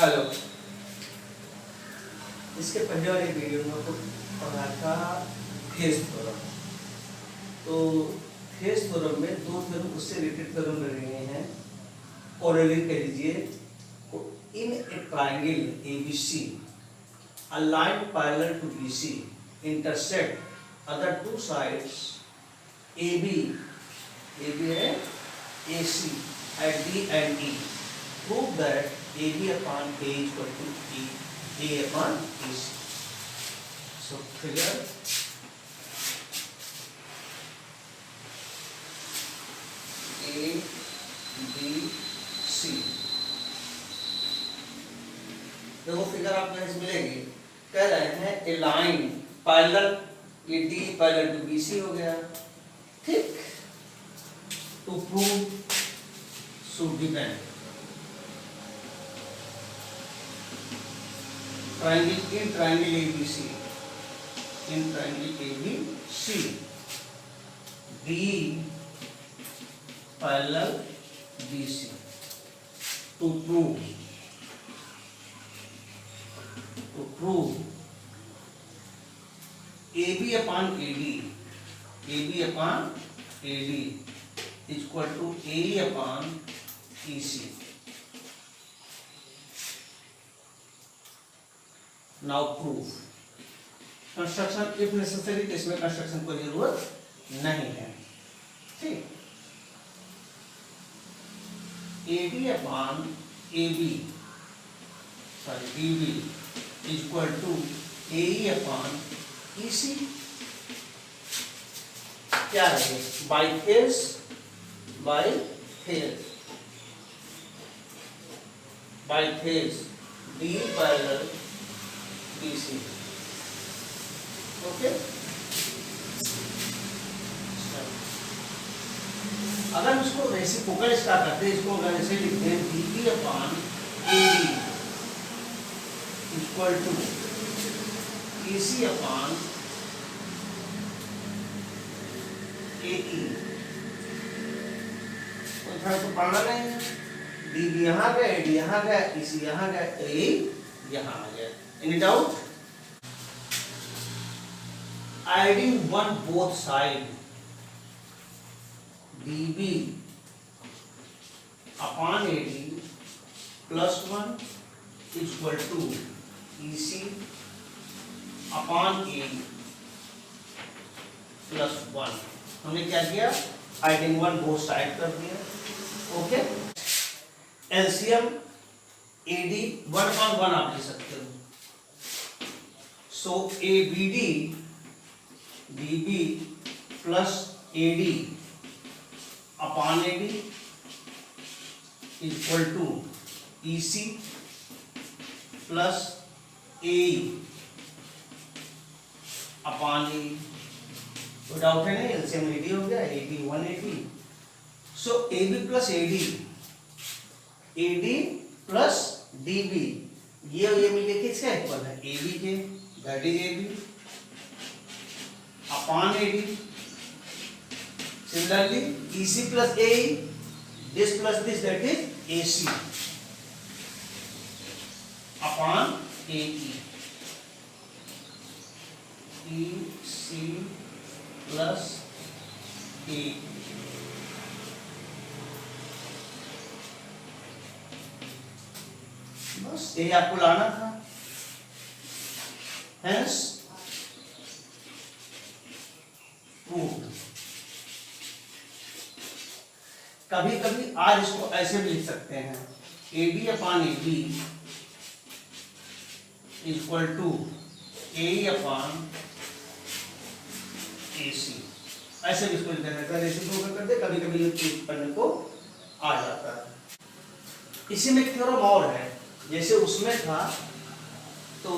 Hello. इसके पहले वाले वीडियो में तो पढ़ा था फेज थ्योरम। तो फेज थ्योरम में दो थ्योरम उससे रिलेटेड थ्योरम रहे हैं। ऑर्डरली कह लीजिए, in a triangle ABC a line parallel to BC intersect other two sides AB है AC at D and E. Prove that AB upon A is equal to A upon AC. So figure A B C। देखो figure आपको यहाँ से मिलेगी। कह रहे हैं A line parallel, ये डी पैरेलल टू बीसी हो गया, ठीक। To prove should depend triangle ABC, in triangle ABC D parallel BC to prove AB upon AD is equal to AE upon EC. Now prove construction if necessary, तो इसमें construction की जरूरत नहीं है, ठीक। AD upon AB sorry DB is equal to AE upon EC। क्या है? By phase D parallel BC। Okay, अगर इसको रेसिप्रोकल स्टार्ट करते हैं, इसको अगर ऐसे लिखते हैं DB upon AD equal to AC upon AE, तो तो पढ़ना नहीं है। DB यहाँ गया, AD यहाँ गया, EC यहाँ गया, AE यहाँ आ गया। Any doubt? Adding one both side DB upon AD plus 1 is equal to EC upon A plus 1। हमने क्या किया? एडिंग वन बोथ साइड कर दिया। ओके, एलसीएम AD 1/1 आप ले सकते हो। So ABD DB plus AD upon AD is equal to EC plus AE upon A. तो डाउट है नहीं, एलसीएम AD हो गया, AD 180। सो AB plus AD plus DB, ये मिलके किसका इक्वल है? AB के, that is AB upon AD। Similarly EC plus AE, this plus this, that is AC upon AE। EC plus A। बस ये आपको लाना था। Hence proved। कभी कभी आज इसको ऐसे भी लिख सकते हैं, AD upon AB equal to AE upon AC। ऐसे भी इसको लिख देना, रेसिप्रोकल कर दे, कभी कभी ये पढ़ने को आ जाता है। इसी में एक थ्योरम और है, जैसे उसमें था तो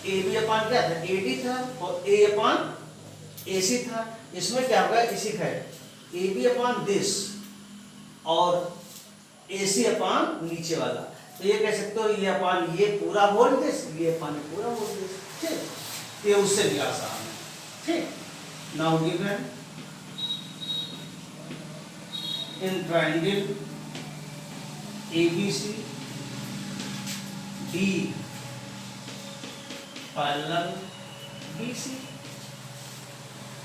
AB अपॉन क्या था? AD था और A अपॉन AC था। इसमें क्या होगा? इसी का है AB अपॉन दिस और AC अपॉन नीचे वाला। तो ये कह सकते हो ये अपॉन ये पूरा वोल्टेज, ये अपॉन पूरा वोल्टेज, ठीक। ये उससे भी आसान है, ठीक। Now given in triangle ABC D parallel BC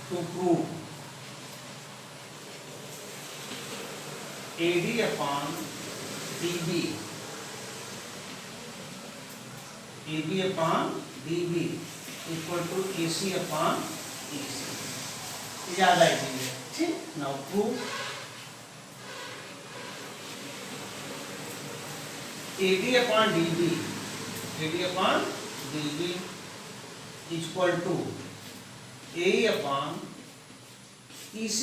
to prove AD upon DB AB upon DB equal to AC upon EC। याद आई थी ठीक। Now prove AD upon DB equal to AE upon EC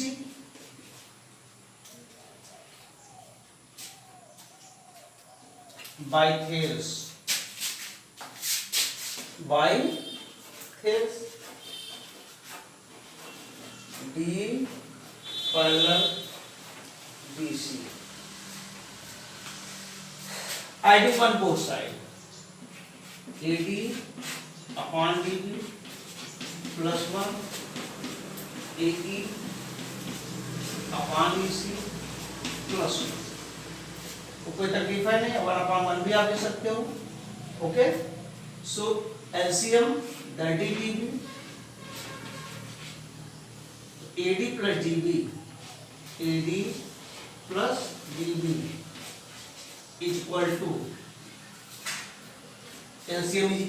by Thales D parallel BC adding on both sides AD upon DB plus 1 AE upon EC plus 1। तो कोई तकलीफ है नहीं, 1/1 भी आप दे सकते हो। Okay, so LCM that is DB AD plus DB equal to LCM is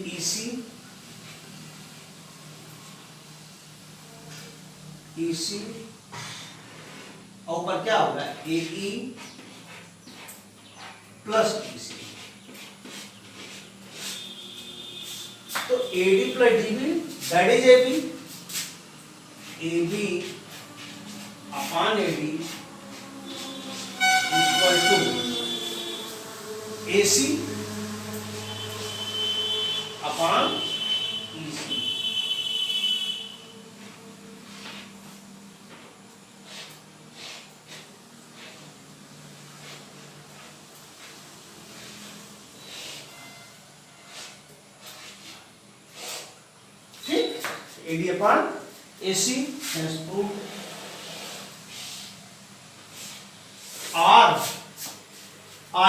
EC और ऊपर क्या होगा एई प्लस ईसी। तो AD plus DB that is AB upon AD equal to AC upon EC. AD upon AC has proved। R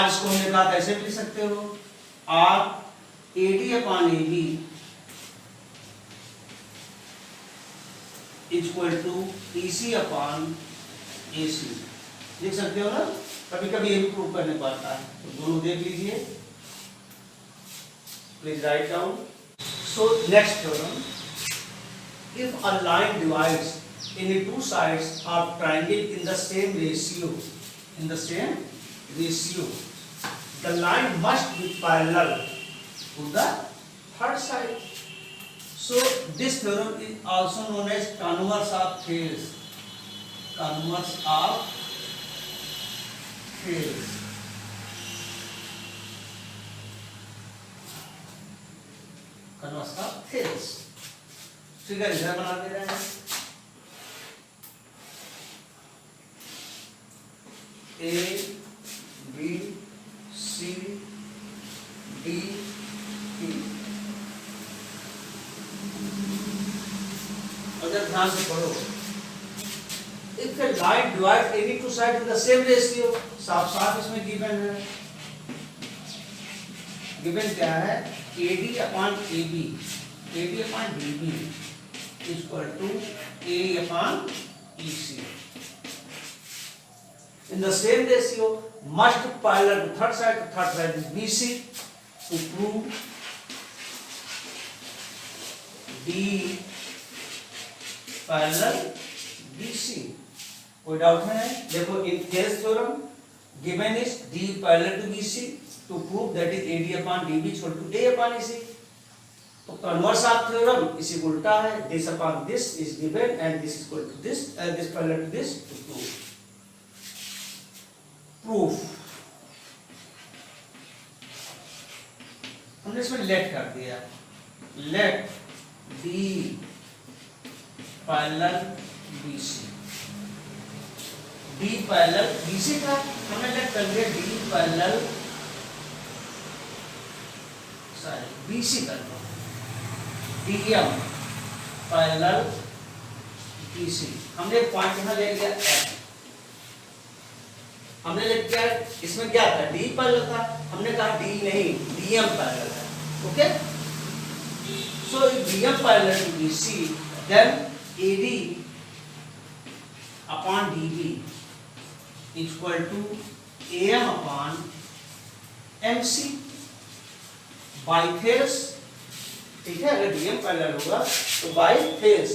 इसको हमने कहा कैसे भी लिख सकते हो R AD upon AB equal to EC upon AC लिख सकते हो ना। कभी कभी ये भी प्रूव करने पड़ता है, तो दोनों देख लीजिए। Please write down. So next theorem, if a line divides any two sides of triangle in the same ratio, the line must be parallel to the third side. So this theorem is also known as converse of Thales। Converse of Thales। Converse of Thales। Figure इधर बना दे रहे हैं। A B C D E। अगर ध्यान से पढ़ो, if the line divides any two sides in the same ratio, साफ साफ इसमें गिवन है। गिवन क्या है? AD upon AB upon DB equal to A upon EC। In the same ratio must be parallel to third side is BC to prove D parallel BC। कोई doubt है? देखो in Thales theorem given is D parallel to BC to prove that is AD upon DB equal to A upon EC। तो converse of theorem इसी उल्टा है, this upon this is given and this equal to this and this parallel to this to proof. हमने इसमें let कर दिया, let D parallel BC. D parallel BC था, हमने लेट कर दिया डी पैरेलल बीसी कर दो। DM parallel BC। हमने एक पॉइंट यहां ले लिया F। हमने लिख दिया, इसमें क्या था? D पैरेलल था, हमने कहा D नहीं DM पैरेलल है। Okay, so if DM parallel to BC, then AD upon DB equal to AM upon MC by face. ठीक है, अगर DM पैरेलल होगा तो बाई फेस,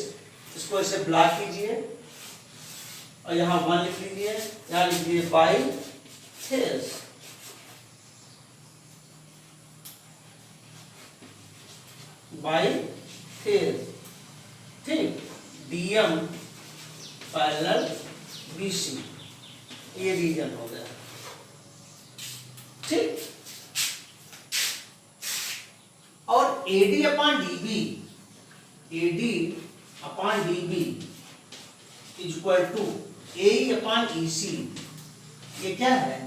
इसको ऐसे ब्लॉक कीजिए और यहाँ 1 लिख लीजिए, यहाँ लिख लीजिए बाई फेस। बाई फेस, ठीक, DM पैरेलल BC, ये रीजन हो गया। ठीक, और AD upon DB, AD upon DB is equal to AE upon EC, ये क्या है,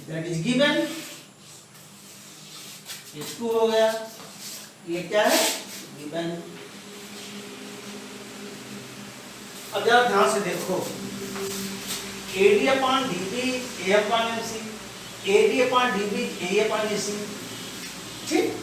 दैट इज गिवन, ये 2 हो गया, ये क्या है, गिवन। अब जरा ध्यान से देखो, AD upon DB A upon MC, AD upon DB A upon EC, ठीक।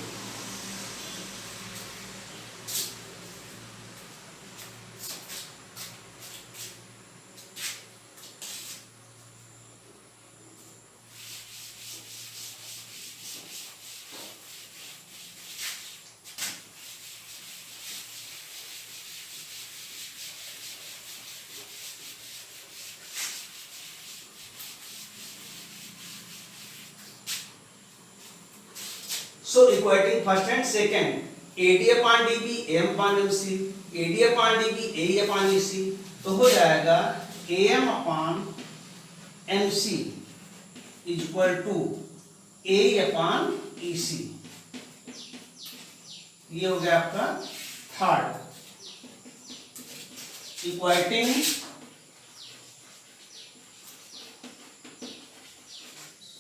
So equating first and second, AD upon DB AM upon MC, AD upon DB AE upon EC, तो हो जाएगा AM upon MC is equal to AE upon EC। ये हो गया आपका third. Equating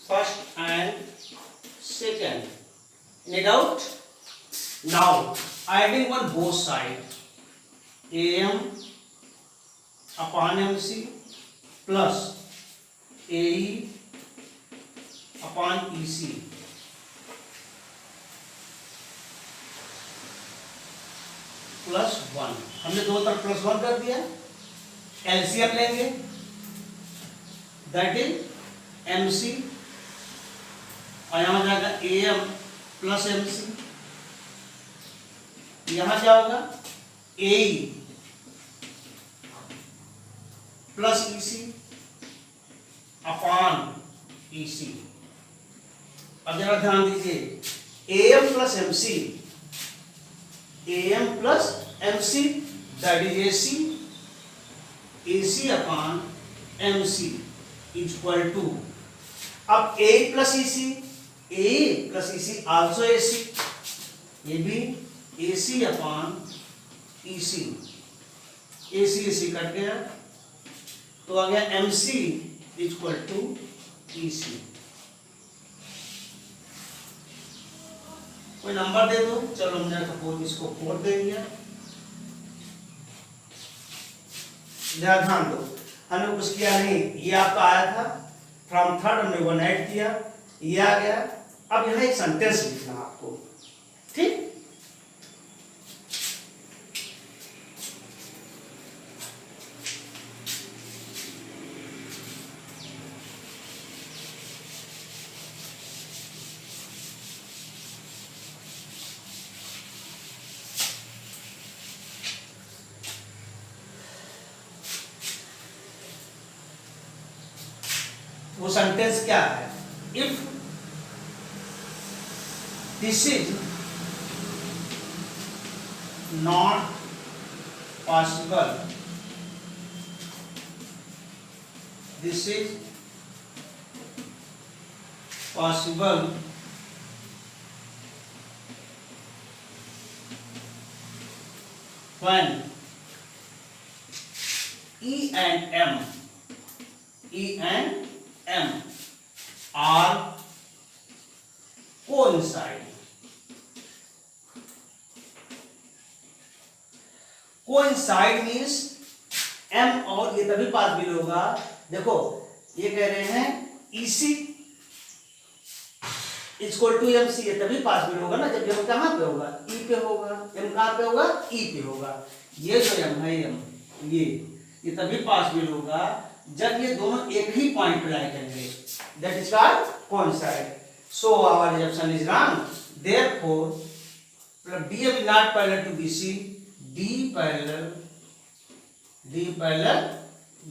first and second, any doubt? Now adding on both sides, AM upon MC plus AE upon EC plus 1, हमने दोनों तरफ प्लस 1 कर दिया। एलसीएम लेंगे, दैट इज MC, और यहां जाएगा AM प्लस MC, यहां क्या होगा AE plus EC upon EC। अब जरा ध्यान दीजिए, AM plus MC, AM plus MC that is AC, AC upon MC is equal to, अब A plus EC, A plus EC also AC, ये भी AC upon EC, AC cut गया तो आ गया MC is equal to EC। कोई number दे दो, चलो हमने सपोज इसको 4 दे दिया। ध्यान दो, हमने कुछ किया नहीं, ये आपका आया था फ्रॉम थर्ड, हमने 1 ऐड किया, ये आ गया। अब यहाँ एक सेंटेंस लिखना आपको, ठीक। वो सेंटेंस क्या है, if this is not possible, this is possible when E and M are coincide। coincide means M और ये तभी पॉसिबल होगा, देखो ये कह रहे हैं EC equal to M C है, तभी पॉसिबल होगा ना जब एम कहाँ पे होगा, ई पे होगा। एम कहाँ पे होगा, ई पे होगा। ये जो एम है, एम ये तभी पॉसिबल होगा जब ये दोनों एक ही पॉइंट पे लाई करेंगे, that is called coincide. So our resolution is wrong, therefore BF is not parallel to BC, D parallel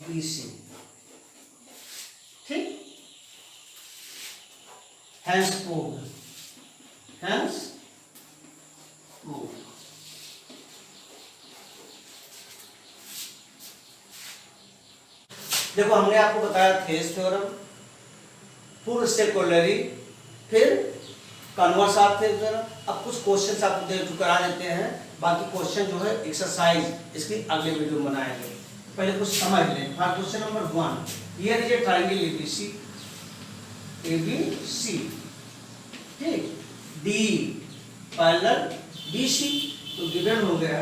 BC, ठीक। Hence proved, hence proved। देखो हमने आपको बताया थेस थ्योरम, फुल स्टेप कोरोलरी, फिर कन्वर्स ऑफ थेस थ्योरम। अब कुछ क्वेश्चंस आपको दे करा देते हैं, बाकी क्वेश्चन जो है एक्सरसाइज इसकी अगले वीडियो में बनाएंगे। पहले कुछ समझ लें। Question number 1, here is a triangle ABC, ठीक, D पैरेलल BC, तो गिवन हो गया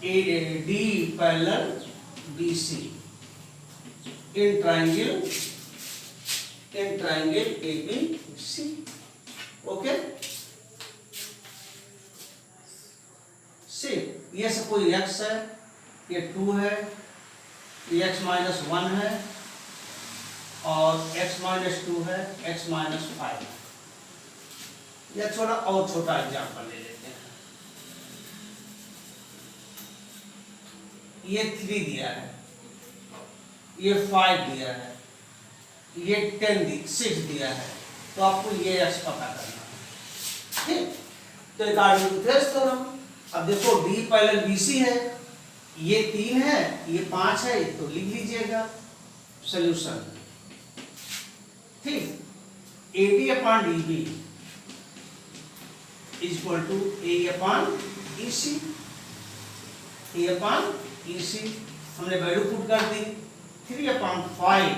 D parallel BC in triangle ABC, okay. See ये सब कोई x है, ये 2 है, ये x माइनस 1 है, और x माइनस 2 है, x माइनस 5 है। या थोड़ा और छोटा एग्जाम्पल ले लेते हैं। ये 3 दिया है, ये 5 दिया है, ये 6 दिया है, तो आपको ये x पता करना है, ठीक। तो अकॉर्डिंग टू थेस थ्योरम, अब देखो D पैरेलल BC है, ये 3 है, ये 5 है, तो लिख लीजिएगा सॉल्यूशन, ठीक। AD upon DB equal to A upon EC, A upon EC हमने वैल्यू पुट कर दी, 3 upon 5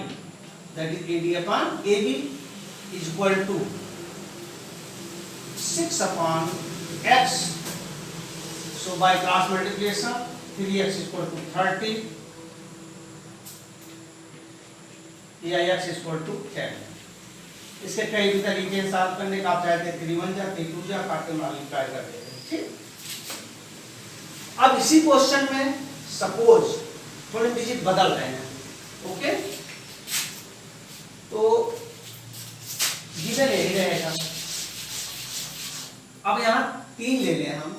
that is AD upon AB equal to 6 upon x, so by cross multiplication 3x equal to 30 या x equal to 10। इसके कई भी तरीके हैं solve करने का, आप चाहते हैं 3 1 जा 3 2 जा काट के मल्टीप्लाई कर देते हैं, ठीक। अब इसी क्वेश्चन में सपोज थोड़े डिजिट बदल रहे हैं, ओके, तो गिवन यही रहेगा। अब यहाँ 3 ले लें हम,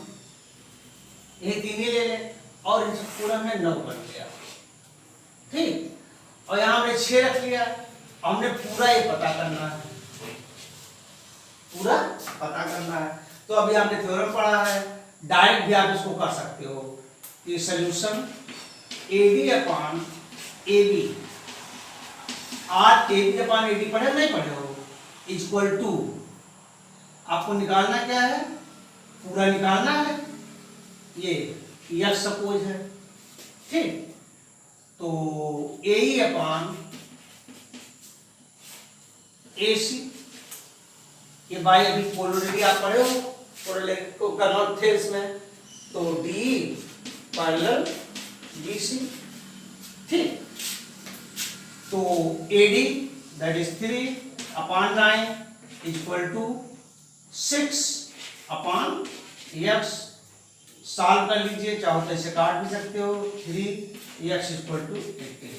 ये 3 ही ले लें, और इस पूरा में 9 बन गया, ठीक। और यहाँ हमने 6 रख लिया, हमने पूरा ये पता करना है, पूरा पता करना है। तो अभी आपने थ्योरम पढ़ा है, डायरेक्ट भी आप इसको कर सकते हो। ये सॉल्यूशन AD अपॉन AB, आज AB अपॉन AD पढ़े नहीं पढ़े हो, इक्वल टू आपको निकालना क्या है, पूरा निकालना है, ये x सपोज है, ठीक। तो AE अपॉन AC, ये बाय अभी पोलरिटी आप पढ़े हो, को कन्वर्ट थे इसमें, तो D पैरेलल BC, ठीक। तो AD that is 3 upon 9 equal to 6 upon x, solve कर लीजिए, चाहो तो इसे काट भी सकते हो, 3x इक्वल टू 18।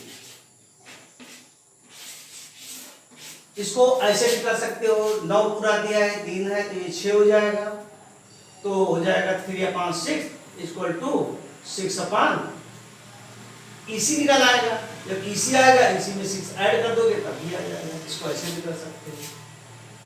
इसको ऐसे भी कर सकते हो, 9 पूरा दिया है, 3 है, तो ये 6 हो जाएगा, तो हो जाएगा 3 upon 6 equal to 6 upon EC निकल आएगा। जब EC आएगा, EC में 6 ऐड कर दोगे तब भी आ जाएगा। इसको ऐसे भी कर सकते हो।